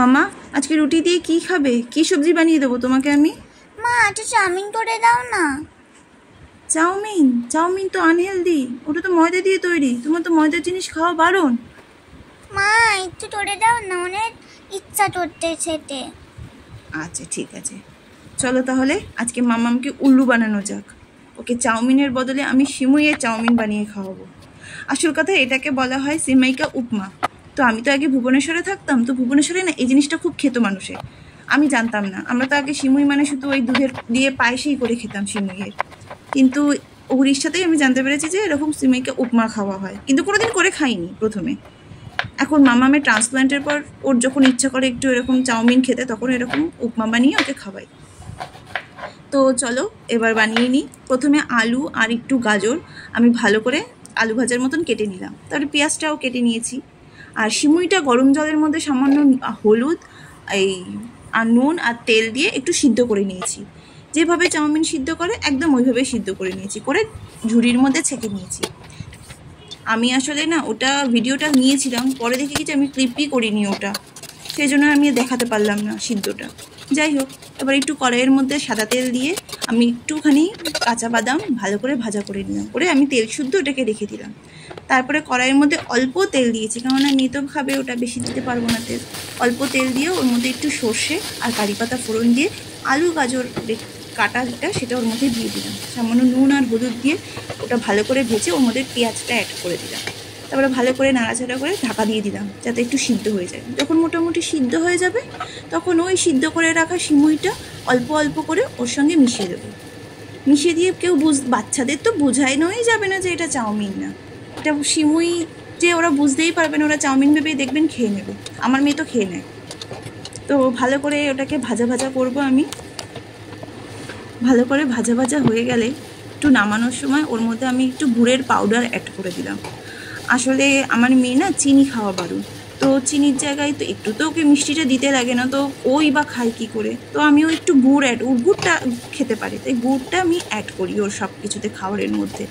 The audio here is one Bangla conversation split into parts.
মামা আজকে রুটি দিয়ে কি খাবে? কি সবজি বানিয়ে দেবো তোমাকে আমি? মা একটা চাউমিন করে দাও না। চাউমিন? চাউমিন তো আনহেলদি, ওটা তো ময়দা দিয়ে তৈরি, তোমার তো ময়দার জিনিস খাওয়া বারণ। মা একটু করে দাও না, অনেক ইচ্ছা করতে খেতে। আচ্ছা ঠিক আছে, চলো তাহলে আজকে মামামকে উল্লু বানানো যাক। ওকে চাউমিনের বদলে আমি সিমুইয়ের চাউমিন বানিয়ে খাওয়াবো। আসল কথা এটাকে বলা হয় সিমাইকা উপমা। তো আমি তো আগে ভুবনেশ্বরে থাকতাম, তো ভুবনেশ্বরে না এই জিনিসটা খুব খেত মানুষে, আমি জানতাম না। আমরা তো আগে সিমুই মানে শুধু ওই দুধের দিয়ে পায়েসেই করে খেতাম সিমুইয়ের, কিন্তু উড়িষ্যাতেই আমি জানতে পেরেছি যে এরকম সিমাইকা উপমা খাওয়া হয়, কিন্তু কোনোদিন করে খাইনি প্রথমে। এখন মামামের ট্রান্সপ্লান্টের পর ওর যখন ইচ্ছা করে একটু এরকম চাউমিন খেতে, তখন এরকম উপমা বানিয়ে ওকে খাওয়াই। তো চলো এবার বানিয়ে নিই। প্রথমে আলু আর একটু গাজর আমি ভালো করে আলু ভাজার মতন কেটে নিলাম, তারপরে পেঁয়াজটাও কেটে নিয়েছি। আর সিমুইটা গরম জলের মধ্যে সামান্য হলুদ আর নুন আর তেল দিয়ে একটু সিদ্ধ করে নিয়েছি, যেভাবে চাউমিন সিদ্ধ করে একদম ওইভাবে সিদ্ধ করে নিয়েছি, করে ঝুড়ির মধ্যে ছেঁকে নিয়েছি। আমি আসলে না ওটা ভিডিওটা নিয়েছিলাম, পরে দেখে গেছি আমি ক্লিপই করিনি ওটা, সেই জন্য আমি দেখাতে পারলাম না সিদ্ধটা। যাই হোক, এবার একটু কড়াইয়ের মধ্যে সাদা তেল দিয়ে আমি একটুখানি কাঁচা বাদাম ভালো করে ভাজা করে নিলাম, করে আমি তেল শুদ্ধ ওটাকে রেখে দিলাম। তারপরে কড়াইয়ের মধ্যে অল্প তেল দিয়েছি, কেননা মেয়ে তো খাবে, ওটা বেশি দিতে পারবো না তেল। অল্প তেল দিয়ে ওর মধ্যে একটু সর্ষে আর কারি পাতা ফোড়ন দিয়ে আলু গাজর কাটাটা সেটা ওর মধ্যে দিয়ে দিলাম, সামান্য নুন আর হলুদ দিয়ে ওটা ভালো করে ভেজে ওর মধ্যে পেঁয়াজটা অ্যাড করে দিলাম। তারপরে ভালো করে নাড়াচাড়া করে ঢাকা দিয়ে দিলাম যাতে একটু সিদ্ধ হয়ে যায়। যখন মোটামুটি সিদ্ধ হয়ে যাবে তখন ওই সিদ্ধ করে রাখা সিমুইটা অল্প অল্প করে ওর সঙ্গে মিশিয়ে দেবো। মিশিয়ে দিয়ে কেউ বাচ্চাদের তো বোঝানোই যাবে না যে এটা চাউমিন না, এটা সিমুই, যে ওরা বুঝতেই পারবে না, ওরা চাউমিন ভেবেই দেখবেন খেয়ে নেবে। আমার মেয়ে তো খেয়ে নেয়। তো ভালো করে ওটাকে ভাজা ভাজা করবো আমি। ভালো করে ভাজা ভাজা হয়ে গেলে একটু নামানোর সময় ওর মধ্যে আমি একটু গুড়ের পাউডার অ্যাড করে দিলাম। আসলে আমার মেয়ে না চিনি খাওয়া বারণ, তো চিনির জায়গায় তো একটু তো ওকে মিষ্টিটা দিতে লাগে না, তো ওই বা খায় কী করে, তো আমিও একটু গুড়টা খেতে পারি, তাই গুড়টা আমি অ্যাড করি ওর সব কিছুতে, খাবারের মধ্যে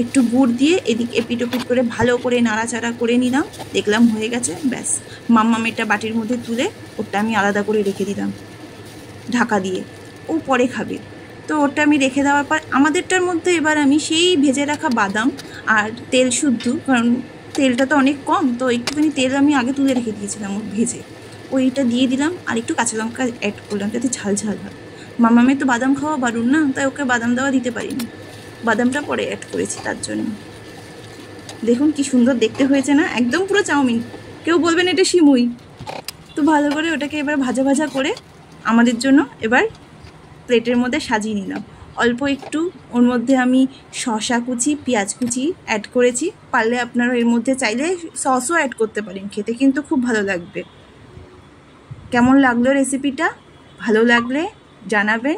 একটু গুড় দিয়ে এদিক এপিট ওপিট করে ভালো করে নাড়াচাড়া করে নিলাম। দেখলাম হয়ে গেছে, ব্যাস মাম্মাম এটা বাটির মধ্যে তুলে ওটা আমি আলাদা করে রেখে দিলাম ঢাকা দিয়ে, ও পরে খাবে। তো ওটা আমি রেখে দেওয়ার পর আমাদেরটার মধ্যে এবার আমি সেই ভেজে রাখা বাদাম আর তেল শুদ্ধ, কারণ তেলটা তো অনেক কম, তো একটুখানি তেল আমি আগে তুলে রেখে দিয়েছিলাম ভেজে, ওইটা দিয়ে দিলাম আর একটু কাঁচা লঙ্কা অ্যাড করলাম যাতে ঝাল ঝাল হয়। মামামের তো বাদাম খাওয়া বারণ না, তাই ওকে বাদাম দেওয়া দিতে পারিনি, বাদামটা পরে অ্যাড করেছি তার জন্য। দেখুন কি সুন্দর দেখতে হয়েছে না, একদম পুরো চাউমিন, কেউ বলবেন এটা সিমুই। তো ভালো করে ওটাকে এবার ভাজা ভাজা করে আমাদের জন্য এবার প্লেটের মধ্যে সাজিয়ে নিলাম। অল্প একটু ওর মধ্যে আমি শসা কুচি, পেঁয়াজ কুচি অ্যাড করেছি, পারলে আপনারা এর মধ্যে চাইলে সসও অ্যাড করতে পারেন, খেতে কিন্তু খুব ভালো লাগবে। কেমন লাগলো রেসিপিটা? ভালো লাগলে জানাবেন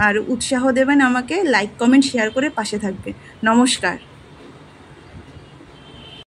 আর উৎসাহ দেবেন আমাকে, লাইক কমেন্ট শেয়ার করে পাশে থাকবেন। নমস্কার।